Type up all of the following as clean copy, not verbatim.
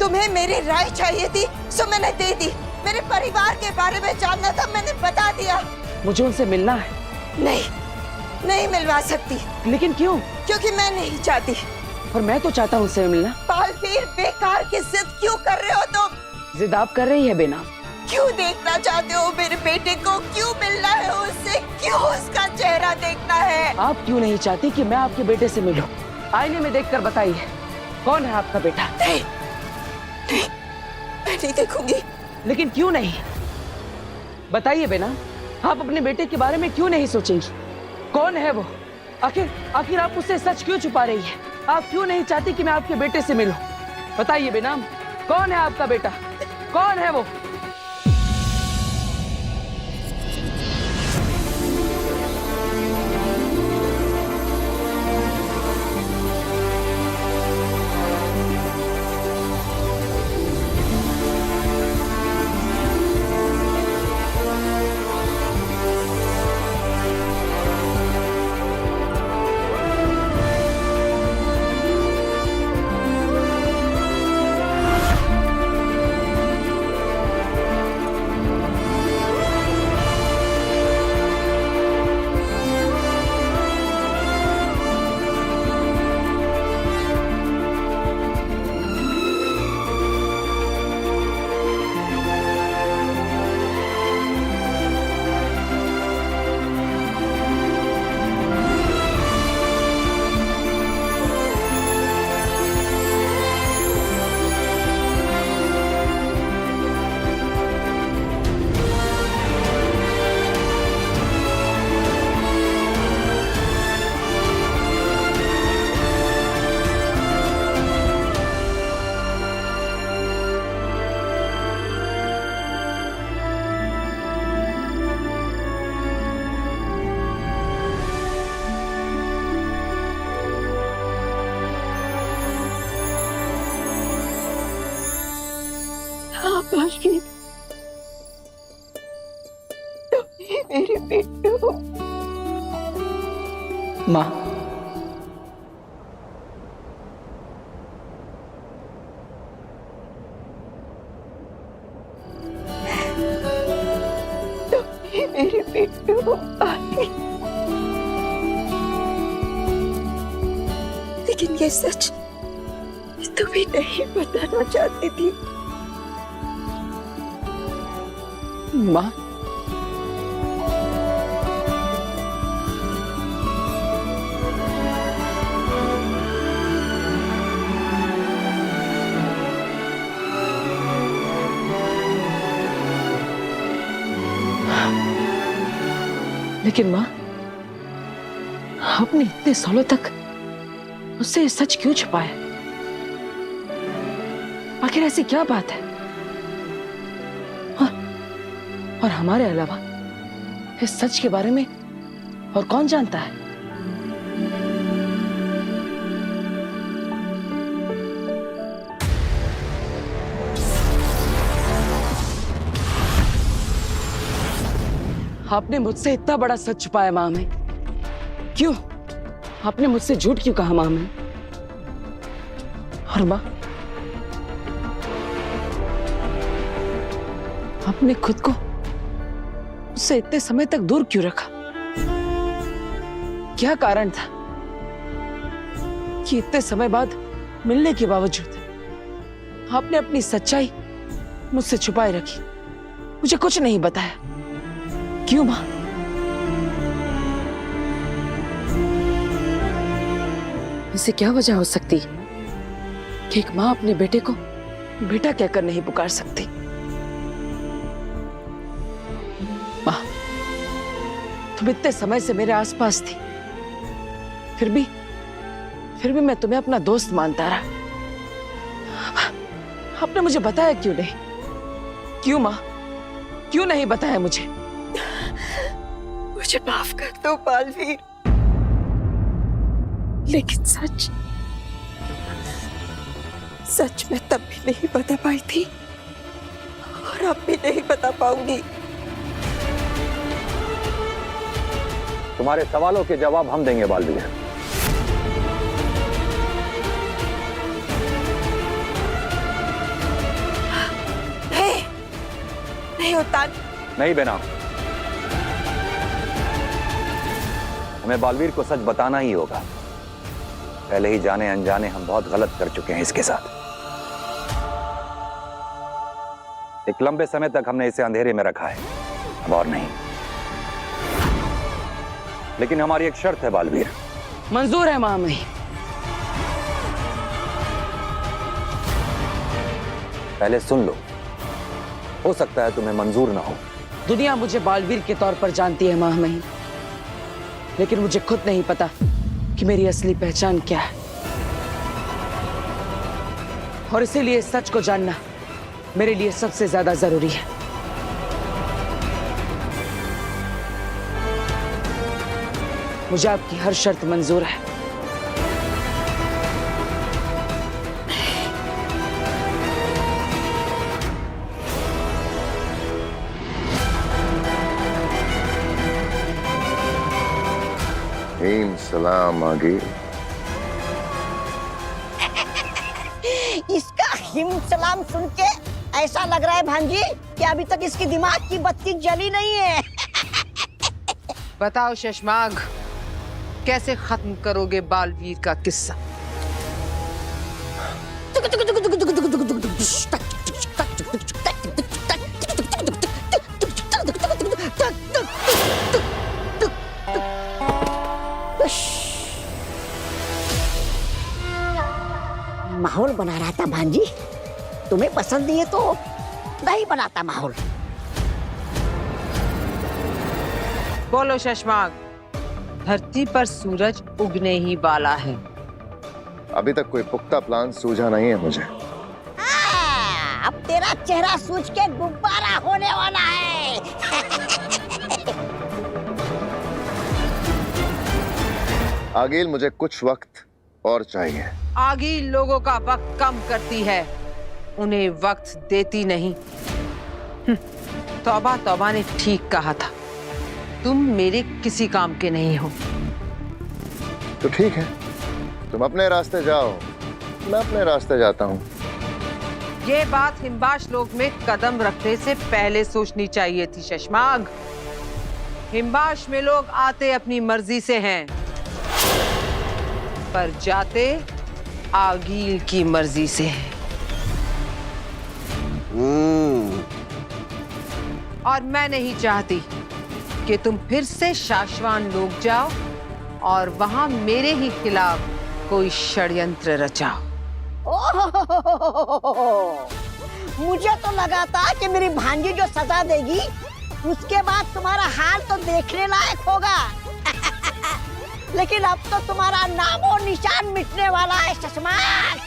तुम्हें मेरी राय चाहिए थी सो मैंने दे दी। मेरे परिवार के बारे में जानना था, मैंने बता दिया। मुझे उनसे मिलना है। नहीं, नहीं मिलवा सकती। लेकिन क्यों? क्योंकि मैं नहीं चाहती। और मैं तो चाहता हूँ उनसे मिलना। बालवीर, बेकार की जिद क्यों कर रहे हो तुम? जिद आप कर रही है बेनाम। क्यों देखना चाहते हो मेरे बेटे को? क्यों मिलना है उससे? क्यों उसका चेहरा देखना है? आप क्यों नहीं चाहती कि मैं आपके बेटे से मिलूं? आईने में देखकर बताइए, कौन है आपका बेटा? नहीं, नहीं, मैं नहीं देखूंगी। लेकिन क्यों नहीं? बताइए बेनाम, आप अपने बेटे के बारे में क्यों नहीं सोचेंगी? कौन है वो? आखिर आप उससे सच क्यों छुपा रही है? आप क्यों नहीं चाहती कि मैं आपके बेटे से मिलूं? बताइए बेनाम, कौन है आपका बेटा? कौन है वो? बालवीर, मेरे बेटे हो। माँ, मेरे बेटे हो। लेकिन ये सच तुम्हें नहीं बताना चाहती थी। माँ, लेकिन माँ, आपने इतने सालों तक उससे सच क्यों छुपाया? आखिर ऐसी क्या बात है? और हमारे अलावा इस सच के बारे में और कौन जानता है? आपने मुझसे इतना बड़ा सच छुपाया मां में। क्यों? आपने मुझसे झूठ क्यों कहा मां में? और मां, आपने खुद को उससे इतने समय तक दूर क्यों रखा? क्या कारण था कि इतने समय बाद मिलने के बावजूद आपने अपनी सच्चाई मुझसे छुपाए रखी, मुझे कुछ नहीं बताया? क्यों मां? इसे क्या वजह हो सकती कि एक मां अपने बेटे को बेटा कहकर नहीं पुकार सकती? मां, तुम इतने समय से मेरे आसपास थी, फिर भी मैं तुम्हें अपना दोस्त मानता रहा। आपने मुझे बताया क्यों नहीं? क्यों मां? क्यों नहीं बताया मुझे? मुझे माफ कर दो बालवीर, लेकिन सच मैं तब भी नहीं बता पाई थी और अब भी नहीं बता पाऊंगी। तुम्हारे सवालों के जवाब हम देंगे बालवीर। उत्तान। नहीं बेनाम, हमें बालवीर को सच बताना ही होगा। पहले ही जाने अनजाने हम बहुत गलत कर चुके हैं इसके साथ। एक लंबे समय तक हमने इसे अंधेरे में रखा है, अब और नहीं। लेकिन हमारी एक शर्त है बालवीर। मंजूर है महामहिम। पहले सुन लो, हो सकता है तुम्हें मंजूर ना हो। दुनिया मुझे बालवीर के तौर पर जानती है महामहिम, लेकिन मुझे खुद नहीं पता कि मेरी असली पहचान क्या है। और इसीलिए सच को जानना मेरे लिए सबसे ज्यादा जरूरी है। मुझे आपकी हर शर्त मंजूर है। सलाम आगे। इसका हिम सलाम सुन के ऐसा लग रहा है भांजी कि अभी तक इसकी दिमाग की बत्ती जली नहीं है। बताओ शशमाग, कैसे खत्म करोगे बालवीर का किस्सा? माहौल बना रहा था भांजी, तुम्हें पसंद नहीं है तो नहीं बनाता माहौल। बोलो शशमाग, धरती पर सूरज उगने ही वाला है। अभी तक कोई पुख्ता प्लान सूझा नहीं है मुझे। अब तेरा चेहरा सूझ के गुब्बारा होने वाला है। आगिल, मुझे कुछ वक्त और चाहिए। आगी लोगों का वक्त कम करती है, उन्हें वक्त देती नहीं। तौबा तौबा ने ठीक कहा था, तुम मेरे किसी काम के नहीं हो। तो ठीक है, तुम अपने रास्ते जाओ, मैं अपने रास्ते जाता हूँ। ये बात हिमबाश लोक में कदम रखने से पहले सोचनी चाहिए थी शशमाग। हिमबाश में लोग आते अपनी मर्जी से हैं, पर जाते आगील की मर्जी से हैं। और मैं नहीं चाहती कि तुम फिर से शाश्वान लोग जाओ और वहां मेरे ही खिलाफ कोई षड्यंत्र रचाओ। मुझे तो लगा था कि मेरी भांजी जो सजा देगी उसके बाद तुम्हारा हाल तो देखने लायक होगा। लेकिन अब तो तुम्हारा नाम और निशान मिटने वाला है शशमाग।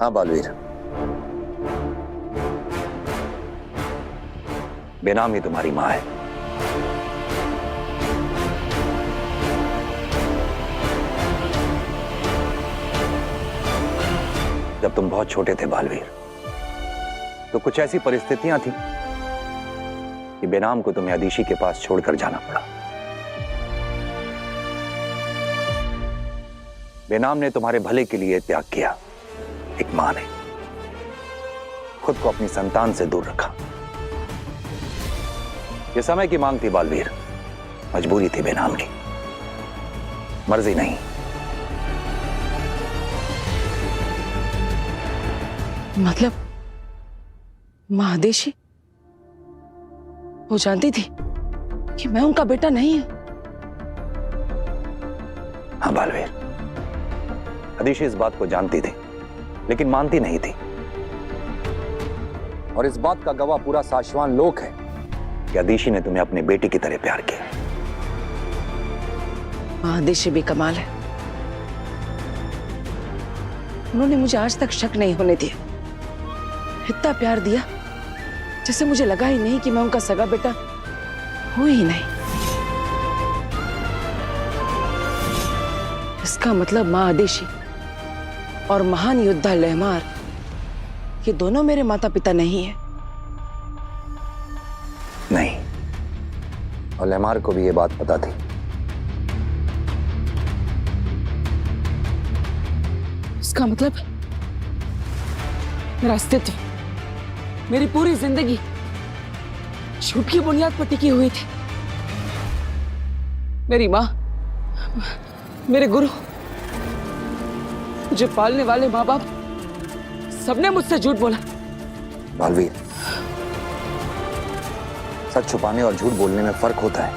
हाँ बालवीर, बेनाम ही तुम्हारी माँ है। जब तुम बहुत छोटे थे बालवीर, तो कुछ ऐसी परिस्थितियां थी कि बेनाम को तुम्हें अदीशी के पास छोड़कर जाना पड़ा। बेनाम ने तुम्हारे भले के लिए त्याग किया। एक मां ने खुद को अपनी संतान से दूर रखा। यह समय की मांग थी बालवीर, मजबूरी थी बेनाम की, मर्जी नहीं। मतलब मां आदेशी वो जानती थी कि मैं उनका बेटा नहीं हूं? हाँ बालवीर, अदीशी इस बात को जानती थी लेकिन मानती नहीं थी। और इस बात का गवाह पूरा साशवान लोक है कि अदीशी ने तुम्हें अपने बेटे की तरह प्यार किया। मां आदेशी भी कमाल है, उन्होंने मुझे आज तक शक नहीं होने दिया। इतना प्यार दिया जैसे मुझे लगा ही नहीं कि मैं उनका सगा बेटा हूं ही नहीं। इसका मतलब मां आदेशी और महान योद्धा लहमार कि दोनों मेरे माता पिता नहीं है? नहीं, और लेमार को भी ये बात पता थी। इसका मतलब मेरा अस्तित्व, मेरी पूरी जिंदगी झूठ की बुनियाद पर टिकी हुई थी। मेरी माँ, मेरे गुरु, मुझे पालने वाले माँ बाप, सबने मुझसे झूठ बोला। बालवीर, सच छुपाने और झूठ बोलने में फर्क होता है।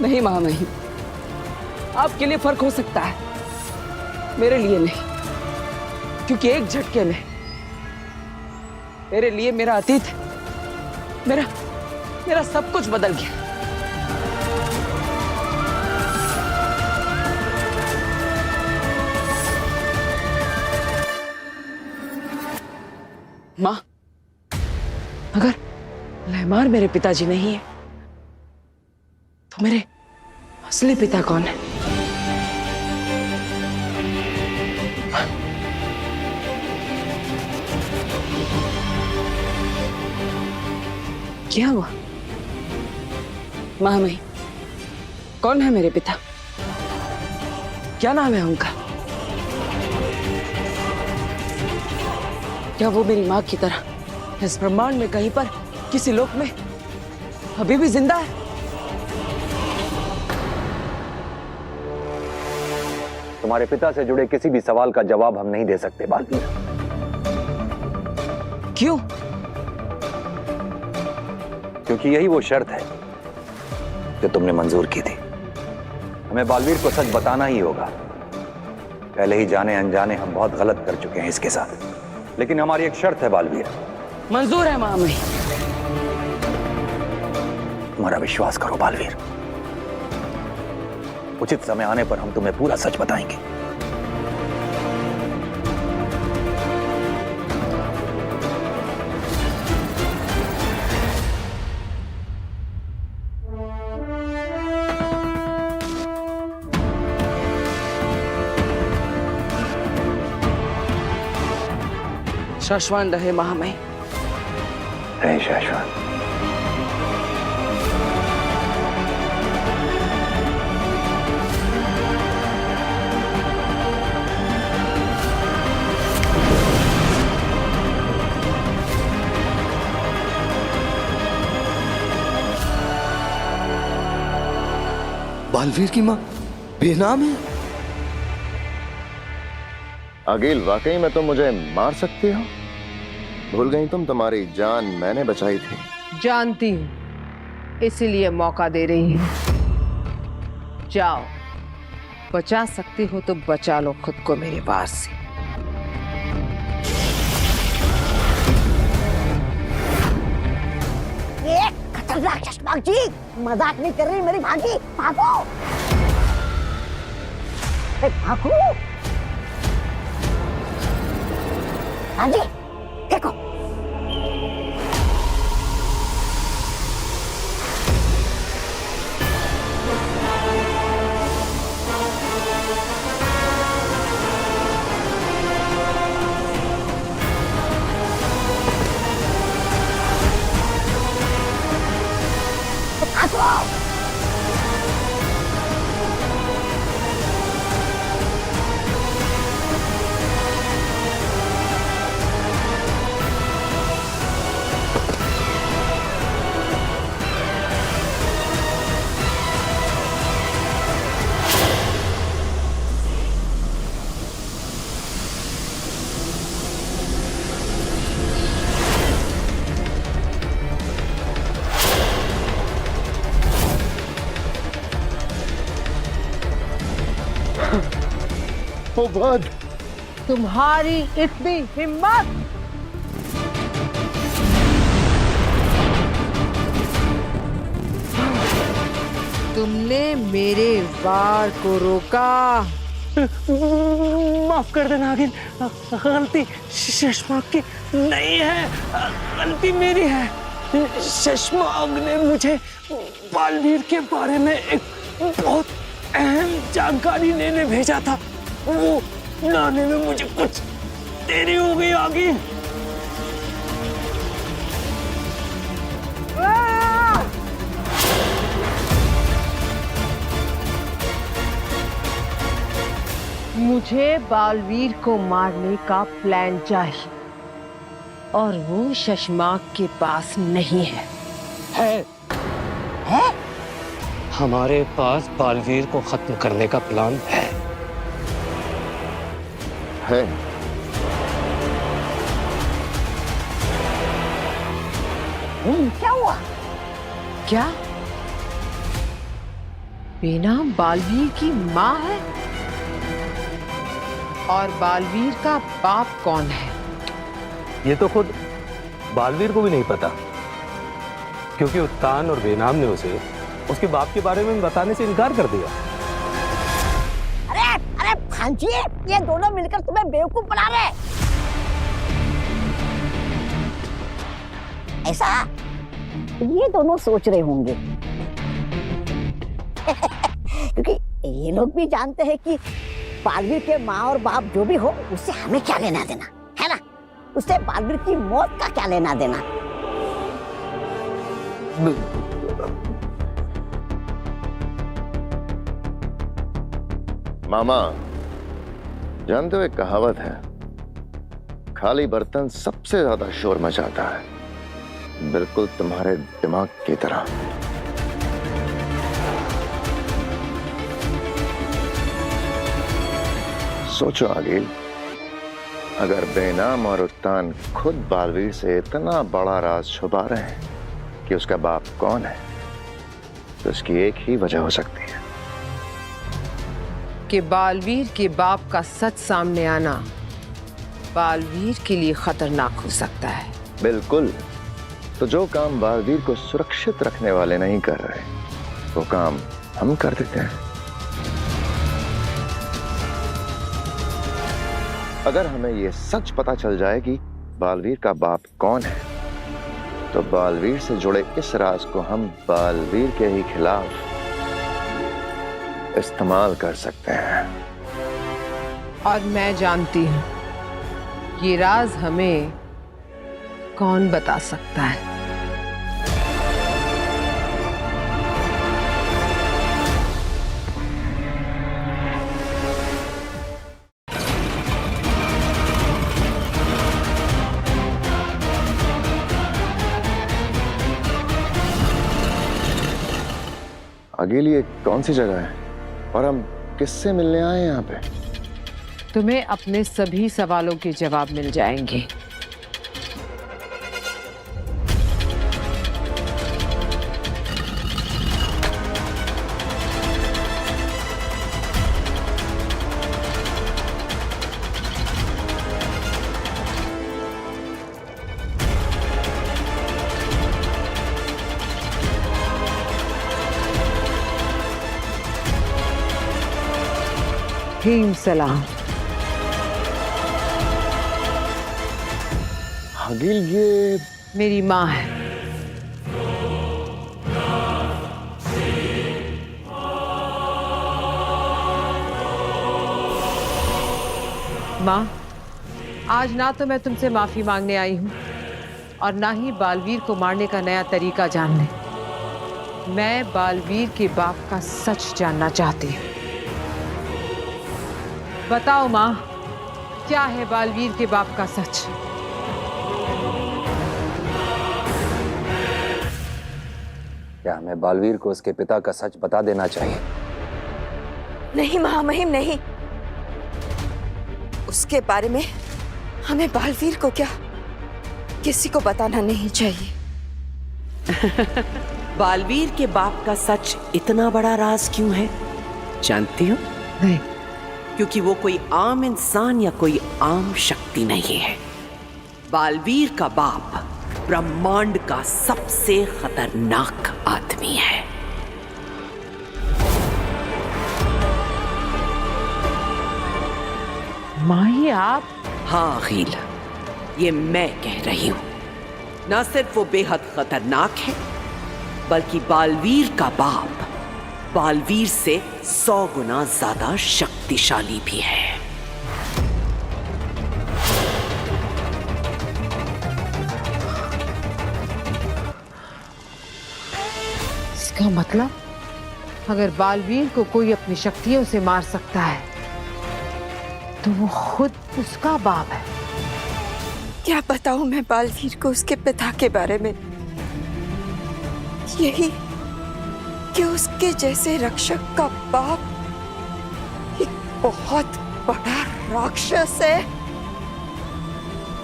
नहीं माँ, नहीं। आपके लिए फर्क हो सकता है, मेरे लिए नहीं, क्योंकि एक झटके में मेरे लिए मेरा अतीत, मेरा सब कुछ बदल गया। माँ, अगर लेमार मेरे पिताजी नहीं है, तो मेरे असली पिता कौन है? क्या हुआ? महामही, कौन है मेरे पिता? क्या नाम है उनका? क्या वो मेरी माँ की तरह इस ब्रह्मांड में कहीं पर, किसी लोक में अभी भी जिंदा है? तुम्हारे पिता से जुड़े किसी भी सवाल का जवाब हम नहीं दे सकते बालवीर। क्यों? क्योंकि यही वो शर्त है जो तुमने मंजूर की थी। हमें बालवीर को सच बताना ही होगा। पहले ही जाने अनजाने हम बहुत गलत कर चुके हैं इसके साथ, लेकिन हमारी एक शर्त है बालवीर। मंजूर है महामही। हमारा विश्वास करो बालवीर, उचित समय आने पर हम तुम्हें पूरा सच बताएंगे। शाश्वत रहे महामही। रहे शाश्वत। बालवीर की माँ बेनाम है। अगिल, वाकई में तुम मुझे मार सकती हो? भूल गई तुम, तुम्हारी जान मैंने बचाई थी। जानती हूँ, इसीलिए मौका दे रही हूँ। जाओ, बचा सकती हो तो बचा लो खुद को मेरे वार से। ये खतरनाक चश्माक जी, मजाक नहीं कर रही मेरी भागी। भागो, भागो। हाँ जी, देखो। ओ गॉड, तुम्हारी इतनी हिम्मत! तुमने मेरे वार को रोका। माफ कर देना नागिन, गलती शशमाग की नहीं है, गलती मेरी है। शशमाग ने मुझे बालवीर के बारे में एक बहुत अहम जानकारी लेने भेजा था। वो लाने में मुझे कुछ देरी हो गई आगे। मुझे बालवीर को मारने का प्लान चाहिए और वो शशमाक के पास नहीं है। है? हमारे पास बालवीर को खत्म करने का प्लान है। क्या हुआ? क्या बीना बालवीर की माँ है? और बालवीर का बाप कौन है? ये तो खुद बालवीर को भी नहीं पता, क्योंकि उत्तान और बेनाम ने उसे उसके बाप के बारे में बताने से इनकार कर दिया। अरे भांजी, ये दोनों मिलकर तुम्हें बेवकूफ बना रहे। ऐसा ये दोनों सोच रहे होंगे क्योंकि ये लोग भी जानते हैं कि बालवीर के माँ और बाप जो भी हो, उससे हमें क्या लेना देना है ना? उससे बालवीर की मौत का क्या लेना देना? मामा, जानते हो एक कहावत है, खाली बर्तन सबसे ज्यादा शोर मचाता है, बिल्कुल तुम्हारे दिमाग की तरह। सोचो आगिल, अगर बेनाम और उत्तान खुद बालवीर से इतना बड़ा राज छुपा रहे हैं कि उसका बाप कौन है, तो इसकी एक ही वजह हो सकती है कि बालवीर के बाप का सच सामने आना बालवीर के लिए खतरनाक हो सकता है। बिल्कुल। तो जो काम बालवीर को सुरक्षित रखने वाले नहीं कर रहे, वो काम हम कर देते हैं। अगर हमें ये सच पता चल जाए कि बालवीर का बाप कौन है, तो बालवीर से जुड़े इस राज को हम बालवीर के ही खिलाफ इस्तेमाल कर सकते हैं। और मैं जानती हूं ये राज हमें कौन बता सकता है। आगे लिए कौन सी जगह है और हम किससे मिलने आए हैं यहाँ पे? तुम्हें अपने सभी सवालों के जवाब मिल जाएंगे। हीम सलाम। आगिल, ये मेरी माँ है। माँ, आज ना तो मैं तुमसे माफी मांगने आई हूँ और ना ही बालवीर को मारने का नया तरीका जानने। मैं बालवीर के बाप का सच जानना चाहती हूँ। बताओ माँ, क्या है बालवीर के बाप का सच? क्या हमें बालवीर को उसके पिता का सच बता देना चाहिए? नहीं महामहिम, नहीं। उसके बारे में हमें बालवीर को क्या किसी को बताना नहीं चाहिए। बालवीर के बाप का सच इतना बड़ा राज क्यों है जानती हो? नहीं। क्योंकि वो कोई आम इंसान या कोई आम शक्ति नहीं है। बालवीर का बाप ब्रह्मांड का सबसे खतरनाक आदमी है। माही, आप? हाँ अखिल, ये मैं कह रही हूं। न सिर्फ वो बेहद खतरनाक है, बल्कि बालवीर का बाप बालवीर से 100 गुना ज्यादा शक्तिशाली भी है। इसका मतलब अगर बालवीर को कोई अपनी शक्तियों से मार सकता है तो वो खुद उसका बाप है। क्या बताऊं मैं बालवीर को उसके पिता के बारे में? यही कि उसके जैसे रक्षक का बाप एक बहुत बड़ा राक्षस है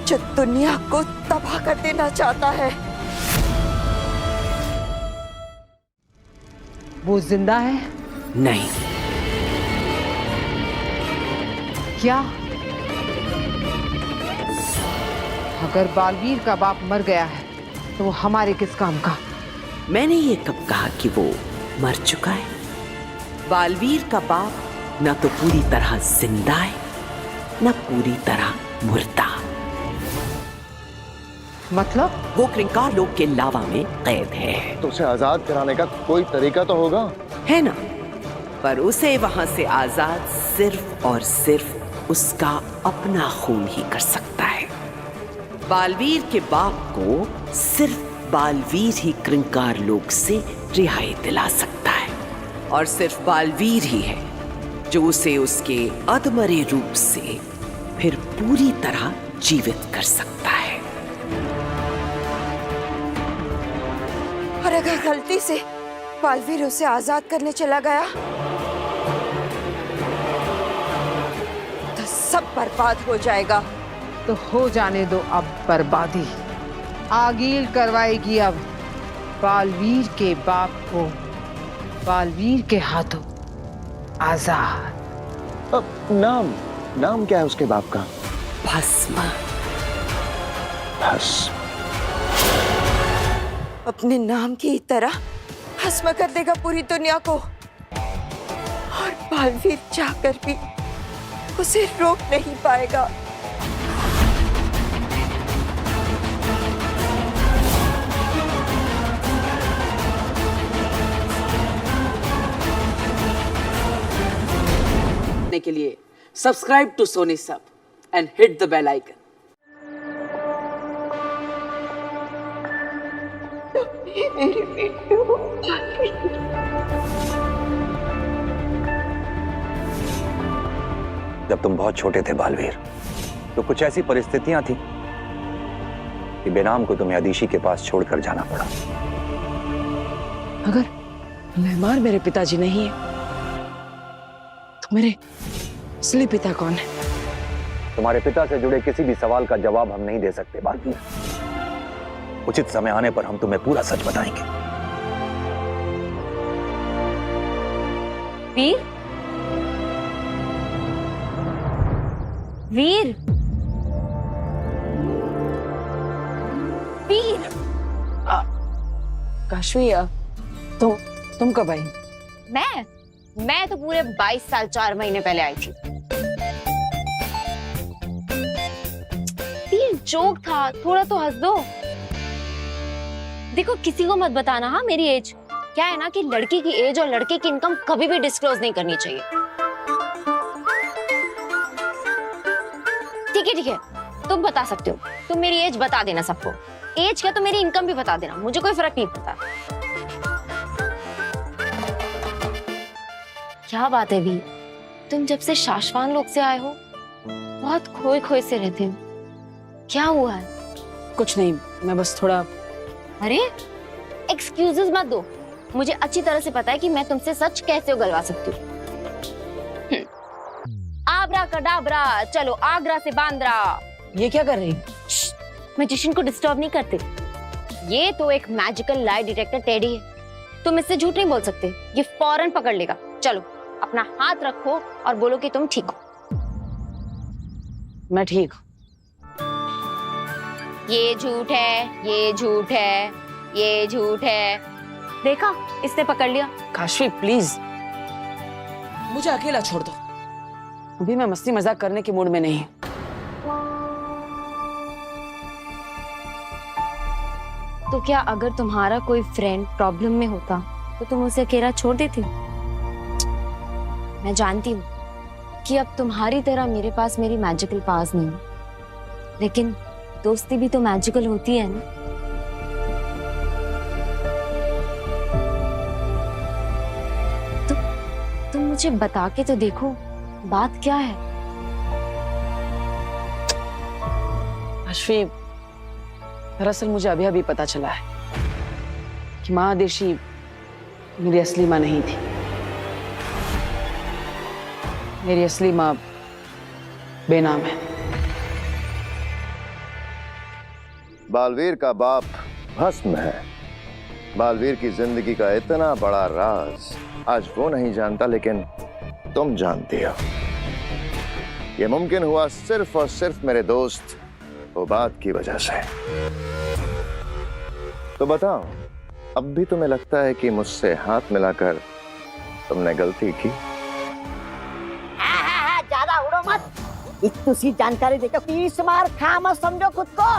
जो दुनिया को तबाह कर देना चाहता है। वो जिंदा है? नहीं। क्या? अगर बालवीर का बाप मर गया है तो वो हमारे किस काम का? मैंने ये कब कहा कि वो मर चुका है? बालवीर का बाप न तो पूरी तरह जिंदा है न पूरी तरह मुर्दा। मतलब? वो क्रिंकार लोक के लावा में कैद है। तो उसे आजाद कराने का कोई तरीका तो होगा, है ना? पर उसे वहां से आजाद सिर्फ और सिर्फ उसका अपना खून ही कर सकता है। बालवीर के बाप को सिर्फ बालवीर ही क्रिंकार लोक से रिहाई दिला सकता है और सिर्फ बालवीर ही है जो उसे उसके अधमरे रूप से फिर पूरी तरह जीवित कर सकता है। और अगर गलती से बालवीर उसे आजाद करने चला गया तो सब बर्बाद हो जाएगा। तो हो जाने दो अब बर्बादी। आगील करवाएगी अब बालवीर के बाप को बालवीर के हाथों आजाद। अब नाम क्या है उसके बाप का? भस्म। भस्म। अपने नाम की तरह भस्म कर देगा पूरी दुनिया को और बालवीर चाहकर भी उसे रोक नहीं पाएगा। के लिए subscribe to Sony SAB and hit the bell icon. जब तुम बहुत छोटे थे बालवीर तो कुछ ऐसी परिस्थितियां थी कि बेनाम को तुम्हें अदीशी के पास छोड़कर जाना पड़ा। अगर मेहमान मेरे पिताजी नहीं है तो मेरे असली पिता कौन है? तुम्हारे पिता से जुड़े किसी भी सवाल का जवाब हम नहीं दे सकते बालवीर। उचित समय आने पर हम तुम्हें पूरा सच बताएंगे। वीर, वीर, वीर। काशवी, तुम कब आई? मैं तो पूरे 22 साल 4 महीने पहले आई थी। वीर, जोक था, थोड़ा तो हंस दो। देखो, किसी को मत बताना हाँ मेरी एज। क्या है ना कि लड़की की एज और लड़के की इनकम कभी भी डिस्क्लोज नहीं करनी चाहिए। ठीक है, तुम बता सकते हो। तुम मेरी एज बता देना सबको। एज क्या, तो मेरी इनकम भी बता देना, मुझे कोई फर्क नहीं पड़ता। क्या बात है वीर, तुम जब से शाश्वान लोक से आए हो बहुत खोए खोए से रहते हो। क्या हुआ है? कुछ नहीं, मैं बस थोड़ा। अरे एक्सक्यूजेस मत दो, मुझे अच्छी तरह से पता है कि मैं तुमसे सच कैसे उगलवा सकती हूँ। आबरा कडाबरा, चलो आगरा से बांद्रा। ये क्या कर रही? मैजिशियन को डिस्टर्ब नहीं करते। ये तो एक मैजिकल लाई डिटेक्टर टेडी है, तुम इससे झूठ नहीं बोल सकते। ये फौरन पकड़ लेगा। चलो अपना हाथ रखो और बोलो कि तुम ठीक हो। मैं ठीक हूँ। ये झूठ है, ये झूठ है, ये झूठ है। देखा, इसने पकड़ लिया। काशवी प्लीज मुझे अकेला छोड़ दो, अभी मैं मस्ती मजाक करने के मूड में नहीं। तो क्या अगर तुम्हारा कोई फ्रेंड प्रॉब्लम में होता तो तुम उसे अकेला छोड़ देती? मैं जानती हूँ कि अब तुम्हारी तरह मेरे पास मेरी मैजिकल पावर्स नहीं, लेकिन दोस्ती भी तो मैजिकल होती है ना। मुझे बता के तो देखो, बात क्या है? अश्वी, दरअसल मुझे अभी अभी पता चला है कि माँ आदेशी मेरी असली माँ नहीं थी। मेरी असली माँ बेनाम है। बालवीर का बाप भस्म है। बालवीर की जिंदगी का इतना बड़ा राज आज वो नहीं जानता, लेकिन तुम जानती हो। ये मुमकिन हुआ सिर्फ और सिर्फ मेरे दोस्त उबाद की वजह से। तो बताओ, अब भी तुम्हें लगता है कि मुझसे हाथ मिलाकर तुमने गलती की? ज्यादा उड़ो मत। इतनी सी जानकारी देकर 20 मार खा मत समझो खुद को।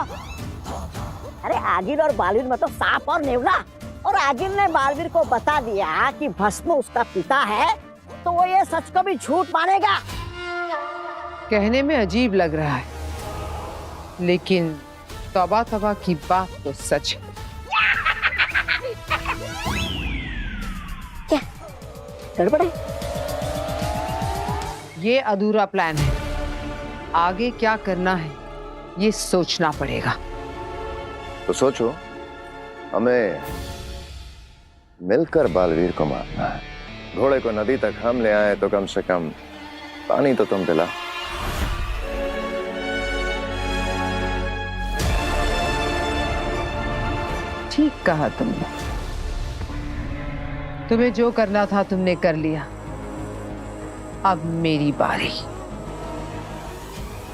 अरे आगिल और बालवीर मतलब सांप और नेवला, और आगिल ने बालवीर को बता दिया कि भस्म उसका पिता है, तो वो ये सच को भी झूठ मानेगा। कहने में अजीब लग रहा है, लेकिन तौबा तौबा की बात तो सच है। क्या गड़बड़ है? ये अधूरा प्लान है, आगे क्या करना है ये सोचना पड़ेगा। तो सोचो, हमें मिलकर बालवीर को मारना है। घोड़े को नदी तक हम ले आए तो कम से कम पानी तो तुम पिला। ठीक कहा तुमने। तुम्हें जो करना था तुमने कर लिया, अब मेरी बारी।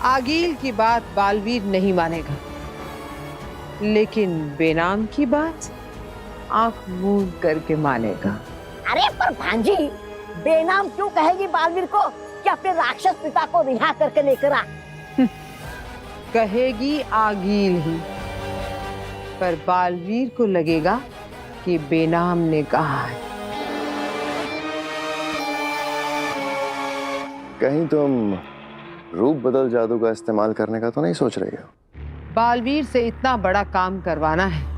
आगील की बात बालवीर नहीं मानेगा, लेकिन बेनाम की बात आंख मूंद करके मानेगा। अरे पर भांजी, बेनाम क्यों कहेगी बालवीर को कि अपने राक्षस पिता को रिहा करके लेकर आ? कहेगी आगील ही, पर बालवीर को लगेगा कि बेनाम ने कहा है। कहीं तुम रूप बदल जादू का इस्तेमाल करने का तो नहीं सोच रही हो? बालवीर से इतना बड़ा काम करवाना है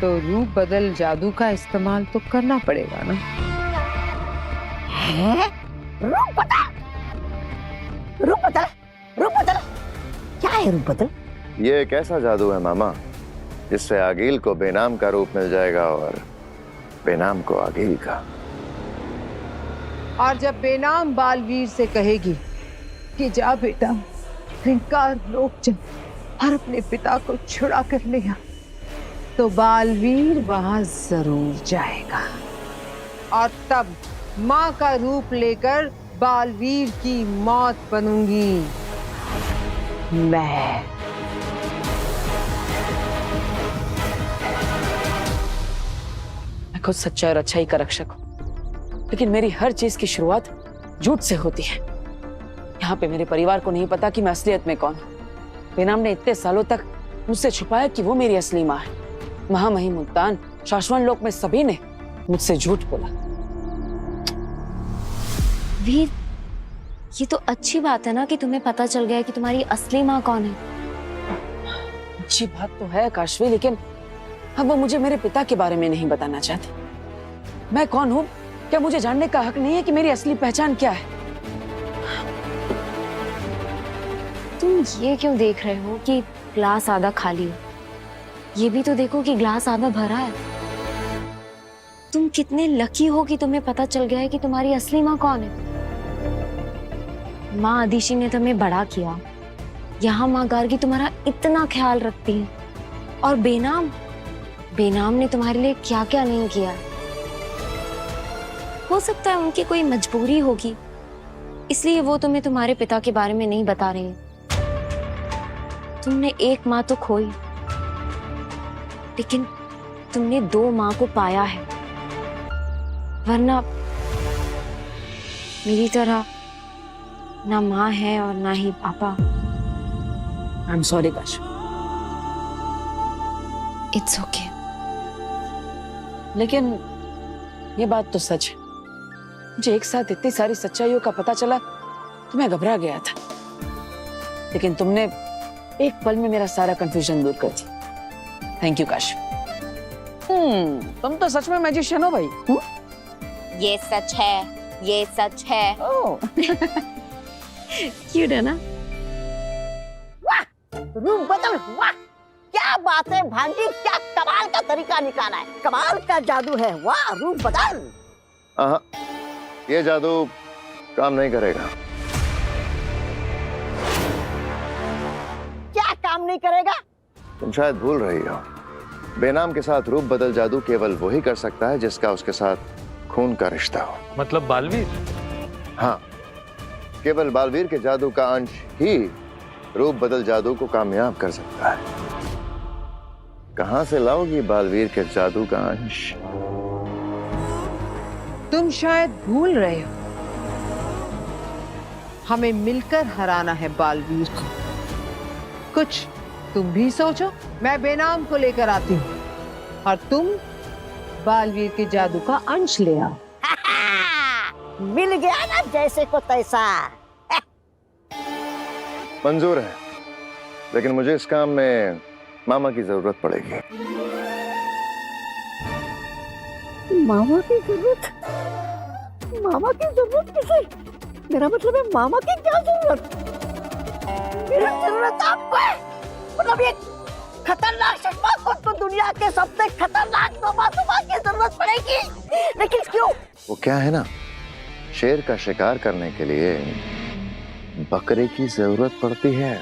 तो रूप बदल जादू का इस्तेमाल तो करना पड़ेगा ना। है? रूप बदल? रूप बदल? रूप बदल? क्या है रूप बदल? ये एक ऐसा जादू है मामा, जिससे आगील को बेनाम का रूप मिल जाएगा और बेनाम को आगील का। और जब बेनाम बालवीर से कहेगी कि जा बेटा, रिंकार रोक जा और अपने पिता को छुड़ा कर ले आ, तो बालवीर वहां जरूर जाएगा। और तब माँ का रूप लेकर बालवीर की मौत बनूंगी मैं। खुद सच्चाई और अच्छाई का रक्षक हूं, लेकिन मेरी हर चीज की शुरुआत झूठ से होती है। यहाँ पे मेरे परिवार को नहीं पता कि मैं असलियत में कौन हूं। बेनाम ने इतने सालों तक मुझसे छुपाया कि वो मेरी असली माँ है। महामही मुल्तान, शाश्वन लोक में सभी ने मुझसे झूठ बोला। वीर, ये तो अच्छी बात है ना कि तुम्हें पता चल गया कि तुम्हारी असली माँ कौन है। अच्छी बात तो है काशवी, लेकिन अब वो मुझे मेरे पिता के बारे में नहीं बताना चाहती। मैं कौन हूँ, क्या मुझे जानने का हक नहीं है कि मेरी असली पहचान क्या है? तुम ये क्यों देख रहे हो कि ग्लास आधा खाली है? ये भी तो देखो कि ग्लास आधा भरा है। तुम कितने लकी हो कि तुम्हें पता चल गया है कि तुम्हारी असली माँ कौन है। माँ आदिशी ने तुम्हें बड़ा किया, यहाँ माँ गार्गी तुम्हारा इतना ख्याल रखती है, और बेनाम ने तुम्हारे लिए क्या क्या नहीं किया। हो सकता है उनकी कोई मजबूरी होगी, इसलिए वो तुम्हें तुम्हारे पिता के बारे में नहीं बता रहे हैं। तुमने एक माँ तो खोई, लेकिन तुमने 2 माँ को पाया है, वरना मेरी तरह ना माँ है और ना ही पापा। आई एम सॉरी काश। It's okay. लेकिन ये बात तो सच है, मुझे एक साथ इतनी सारी सच्चाइयों का पता चला तो मैं घबरा गया था, लेकिन तुमने एक पल में मेरा सारा कंफ्यूजन दूर कर दी। थैंक यू काश। तुम तो सच में मैजिशियन हो भाई। ये सच है, ये सच है। ओह क्यूट है ना? वाह, रूप बदल, वाह क्या बात है भांजी, क्या कमाल का तरीका निकाला है, कमाल का जादू है, वाह रूप बदल। ये जादू काम नहीं करेगा। क्या काम नहीं करेगा? तुम शायद भूल रही हो, बेनाम के साथ रूप बदल जादू केवल वही कर सकता है जिसका उसके साथ खून का रिश्ता हो। मतलब बालवीर? हाँ, केवल बालवीर के जादू का अंश ही रूप बदल जादू को कामयाब कर सकता है। कहां से लाओगी बालवीर के जादू का अंश? तुम शायद भूल रहे हो, हमें मिलकर हराना है बालवीर को। कुछ तुम भी सोचो, मैं बेनाम को लेकर आती हूँ और तुम बालवीर के जादू का अंश ले आओ। मिल गया ना जैसे को तैसा। मंजूर है, लेकिन मुझे इस काम में मामा की जरूरत पड़ेगी। मामा की जरूरत? मामा की जरूरत किसे? मेरा मतलब है मामा की क्या जरूरत? मेरी जरूरत आपको है। मतलब ये खतरनाक चश्मा को तो दुनिया के सबसे खतरनाक तोबा की जरूरत पड़ेगी, लेकिन क्यों? वो क्या है ना, शेर का शिकार करने के लिए बकरे की जरूरत पड़ती है।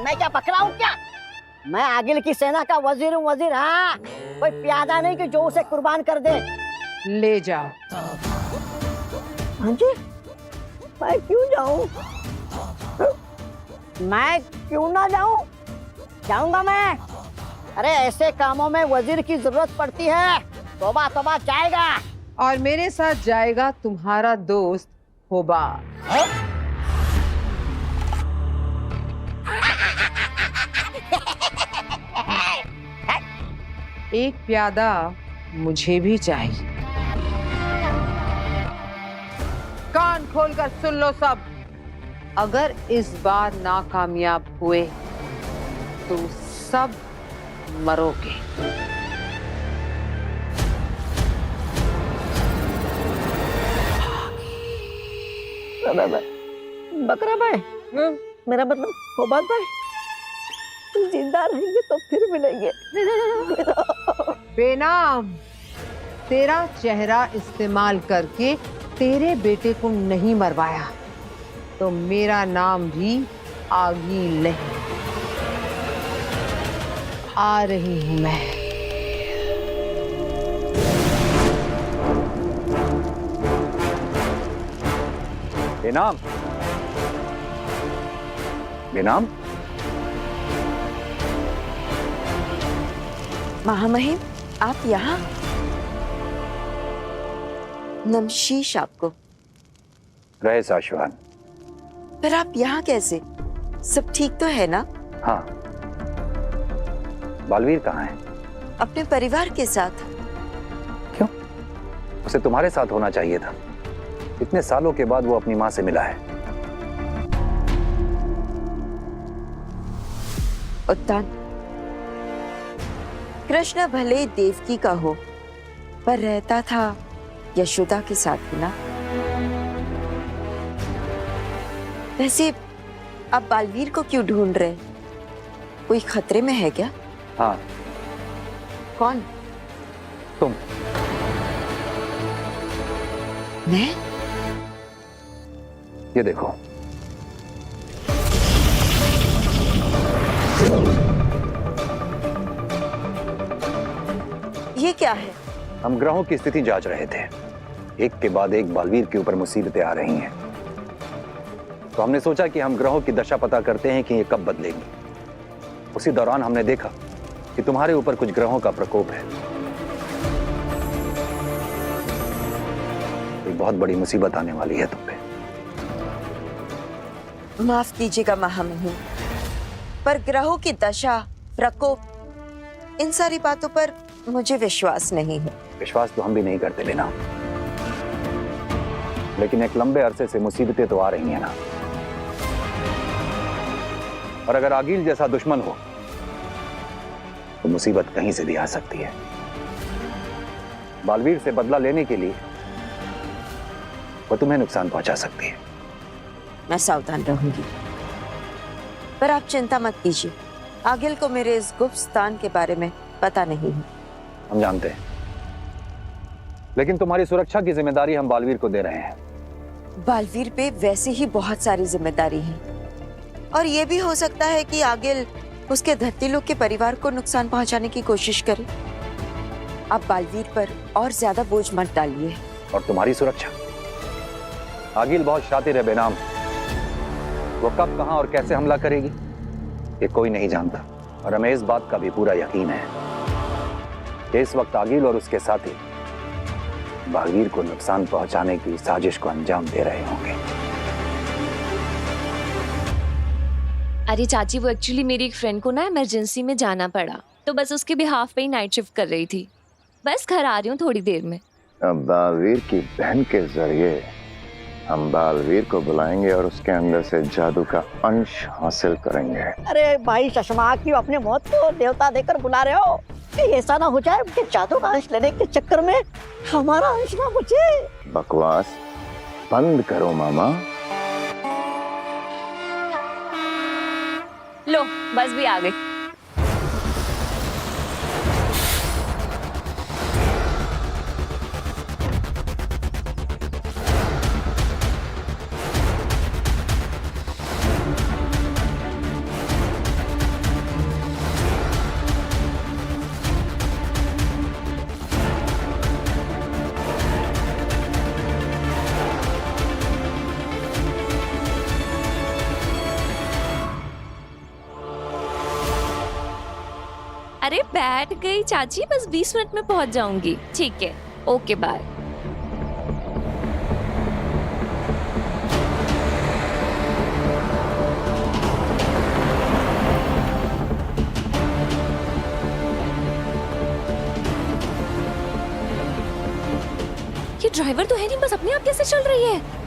मैं क्या बकरा हूँ क्या? मैं आगिल की सेना का वजीर हूँ, वजीर। हाँ, कोई प्यादा नहीं कि जो उसे कुर्बान कर दे। ले जाओ। हाँ जी, मैं क्यों जाऊं? मैं क्यों ना जाऊं? जाऊंगा मैं। अरे ऐसे कामों में वजीर की जरूरत पड़ती है। तौबा तौबा जाएगा। और मेरे साथ जाएगा तुम्हारा दोस्त होबा। एक प्यादा मुझे भी चाहिए। कान खोलकर सुन लो सब, अगर इस बार नाकामयाब हुए तो सब मरोगे। बकरा भाई, मेरा मतलब होबा भाई, जिंदा रहेंगे तो फिर मिलेंगे। बेनाम, तेरा चेहरा इस्तेमाल करके तेरे बेटे को नहीं मरवाया तो मेरा नाम भी आगील नहीं। आ रही हूं मैं। बेनाम, बेनाम, महामहिम, आप यहाँ? नमशीश आपको। रहे साशवान। पर आप यहाँ कैसे? सब ठीक तो है ना? हाँ। बालवीर कहाँ है? अपने परिवार के साथ। क्यों? उसे तुम्हारे साथ होना चाहिए था। इतने सालों के बाद वो अपनी माँ से मिला है। उत्तान, कृष्ण भले देवकी का हो, पर रहता था यशोदा के साथ ही ना। वैसे आप बालवीर को क्यों ढूंढ रहे? कोई खतरे में है क्या? हाँ। कौन? तुम। मैं? ये देखो। ये क्या है? हम ग्रहों की स्थिति जांच रहे थे। एक के बाद एक बालवीर के ऊपर मुसीबतें आ रही हैं। तो हमने सोचा कि हम ग्रहों की दशा पता करते हैं कि ये कब बदलेगी। उसी दौरान हमने देखा कि तुम्हारे ऊपर कुछ ग्रहों का प्रकोप है। एक बहुत बड़ी मुसीबत आने वाली है तुम पे। माफ कीजिएगा महामहिम, पर ग्रहों की दशा, प्रकोप, इन सारी बातों पर मुझे विश्वास नहीं है। विश्वास तो हम भी नहीं करते लेना, लेकिन एक लंबे अरसे से मुसीबतें तो आ रही हैं ना। और अगर आगील जैसा दुश्मन हो तो मुसीबत कहीं से भी आ सकती है। बालवीर से बदला लेने के लिए वो तुम्हें नुकसान पहुंचा सकती है। मैं सावधान रहूंगी, पर आप चिंता मत कीजिए। आगिल को मेरे इस गुप्त स्थान के बारे में पता नहीं है। हम जानते हैं, लेकिन तुम्हारी सुरक्षा की जिम्मेदारी हम बालवीर को दे रहे हैं। बालवीर पे वैसे ही बहुत सारी जिम्मेदारी है, और ये भी हो सकता है कि आगिल उसके धरती लोग के परिवार को नुकसान पहुंचाने की कोशिश करे। आप बालवीर पर और ज्यादा बोझ मत डालिए। और तुम्हारी सुरक्षा, आगिल बहुत शातिर है बेनाम। वो कब, कहां और कैसे हमला करेगी ये कोई नहीं जानता, और हमें इस बात का भी पूरा यकीन है कि इस वक्त आगिल और उसके साथी बालवीर को नुकसान पहुंचाने की साजिश को अंजाम दे रहे होंगे। अरे चाची, वो एक्चुअली मेरी एक फ्रेंड को ना इमरजेंसी में जाना पड़ा, तो बस उसके बिहाफ पे ही नाइट शिफ्ट कर रही थी। बस घर आ रही हूँ थोड़ी देर में। अब बालवीर की बहन के जरिए हम बालवीर को बुलाएंगे और उसके अंदर से जादू का अंश हासिल करेंगे। अरे भाई चश्मा, क्यों अपने मौत को देवता देकर बुला रहे हो? कहीं ऐसा ना हो जाए कि जादू का अंश लेने के चक्कर में हमारा अंश ना बचे। बकवास बंद करो मामा। लो, बस भी आ गई। अरे बैठ गई चाची, बस 20 मिनट में पहुंच जाऊंगी। ठीक है, ओके बाय। ये ड्राइवर तो है नहीं, बस अपने आप कैसे चल रही है?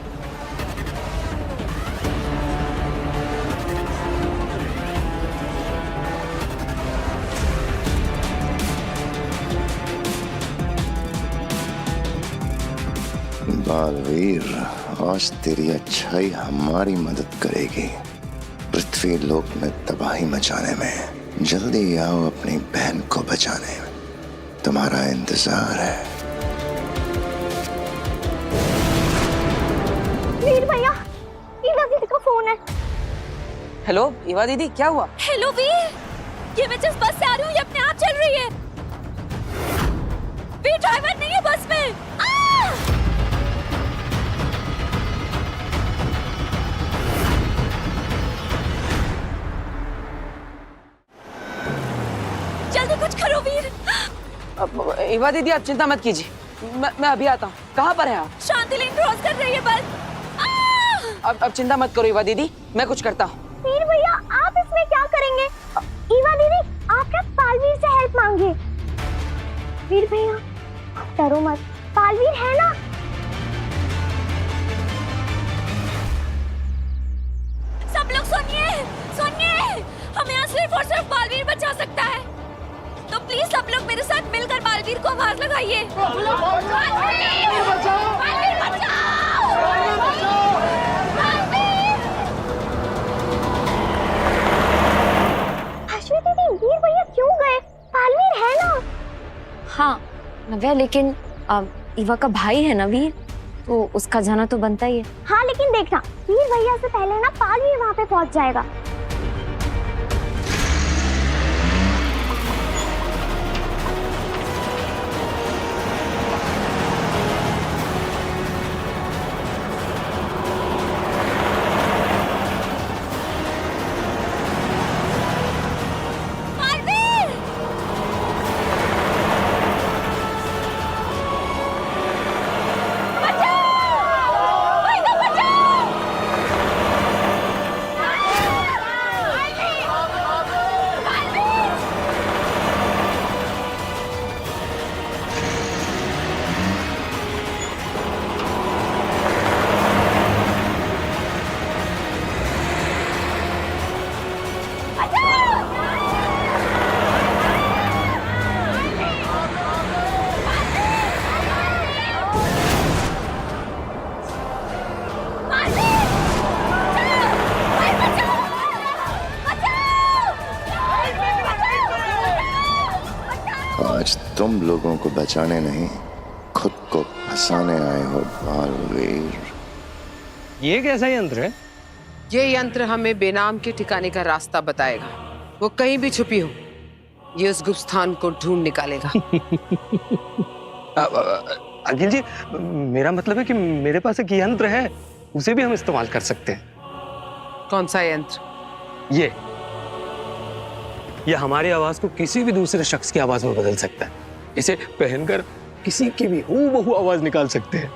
बालवीर, आज तेरी अच्छाई हमारी मदद करेगी पृथ्वी लोक में तबाही मचाने में। जल्दी आओ अपनी बहन को बचाने, तुम्हारा इंतजार है। वीर भैया, ईवा दीदी का फोन है। हेलो ईवा दीदी, क्या हुआ? हेलो वीर, ये मैं जिस बस से आ रही हूँ ये अपने आप चल रही है। वीर ड्राइवर नहीं है बस में। जल्दी कुछ करो वीर। ईवा दीदी आप चिंता मत कीजिए, मैं अभी आता हूँ। कहाँ पर है आप? शांति लेन क्रॉस कर रही है बस। अब चिंता मत करो ईवा दीदी, मैं कुछ करता हूँ। वीर भैया, आप इसमें क्या करेंगे? ईवा दीदी, आप क्या बालवीर से हेल्प मांगे? वीर भैया, डरो मत, बालवीर है ना? सब लोग सुनिए, सुनिए, हमें यहाँ सिर्फ और सिर्फ बालवीर बचा सकता है। तो प्लीज सब लोग मेरे साथ मिलकर बालवीर को आवाज लगाइए। बालवीर बचाओ! बालवीर बचाओ! अश्विनी दीदी, वीर भैया क्यों गए? बालवीर है ना? हाँ नव्या, लेकिन ईवा का भाई है ना वीर, तो उसका जाना तो बनता ही है। हाँ, लेकिन देखना, वीर भैया से पहले ना बालवीर वहाँ पे पहुँच जाएगा। तुम लोगों को बचाने नहीं, खुद को फंसाने आए हो बालवीर। ये कैसा यंत्र है? ये यंत्र हमें बेनाम के ठिकाने का रास्ता बताएगा। वो कहीं भी छुपी हो, ये उस गुप्त स्थान को ढूंढ निकालेगा। अखिल जी, मेरा मतलब है कि मेरे पास एक यंत्र है, उसे भी हम इस्तेमाल कर सकते हैं। कौन सा यंत्र? ये हमारी आवाज को किसी भी दूसरे शख्स की आवाज में बदल सकता है। इसे पहनकर किसी की भी हूबहू आवाज निकाल सकते हैं।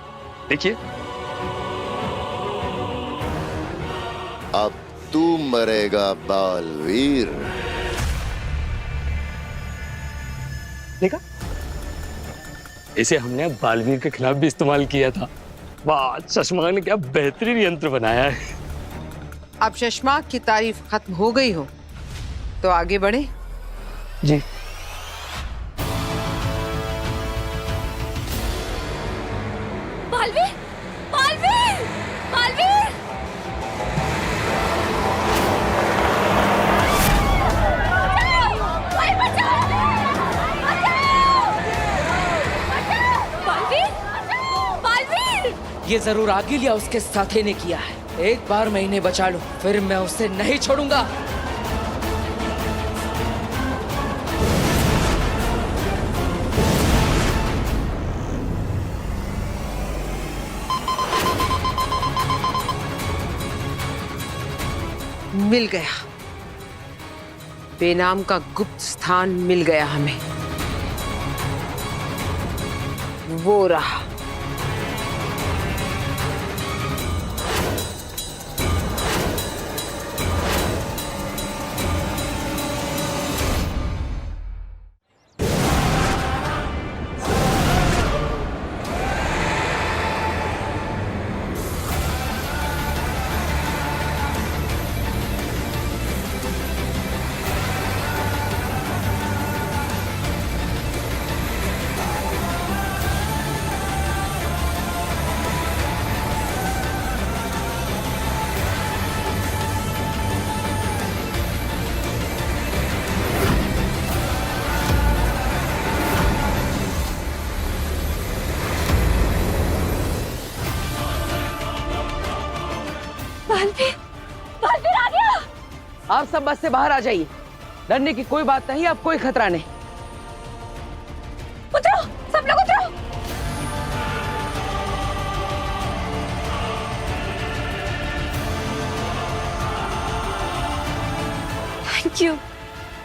देखिए, अब तू मरेगा बालवीर। देखा, इसे हमने बालवीर के खिलाफ भी इस्तेमाल किया था। वाह, चश्मा ने क्या बेहतरीन यंत्र बनाया है। अब शशमाक की तारीफ खत्म हो गई हो तो आगे बढ़े। जी। बालवीर, बालवीर, बालवीर! कोई बचाओ! बालवीर, बालवीर! ये जरूर आगिल या उसके साथी ने किया है। एक बार मैं इन्हें बचा लूं, फिर मैं उसे नहीं छोड़ूंगा। मिल गया, बेनाम का गुप्त स्थान मिल गया हमें। वो रहा। बालवीर, बालवीर आ गया! आप सब बस से बाहर आ जाइए। डरने की कोई बात नहीं, अब कोई खतरा नहीं। उतरो, सब लोग उतरो!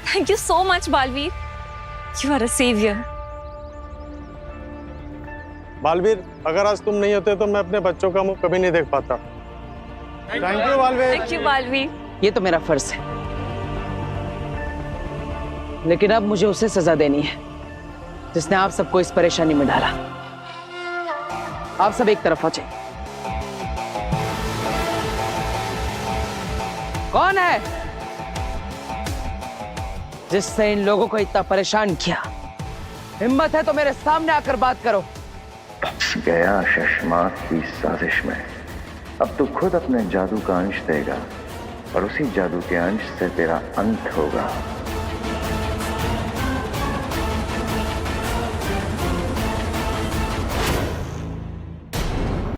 Thank you so much, Balveer. You are a savior. Baalveer, अगर आज तुम नहीं होते तो मैं अपने बच्चों का मुंह कभी नहीं देख पाता। Thank you Baalveer. Thank you, Balveer. ये तो मेरा फर्ज है, लेकिन अब मुझे उसे सजा देनी है जिसने आप सबको इस परेशानी में डाला। आप सब एक तरफ आ जाइए। कौन है जिससे इन लोगों को इतना परेशान किया? हिम्मत है तो मेरे सामने आकर बात करो। फंस गया शशमाक की साजिश में। अब तू खुद अपने जादू का अंश देगा और उसी जादू के अंश से तेरा अंत होगा।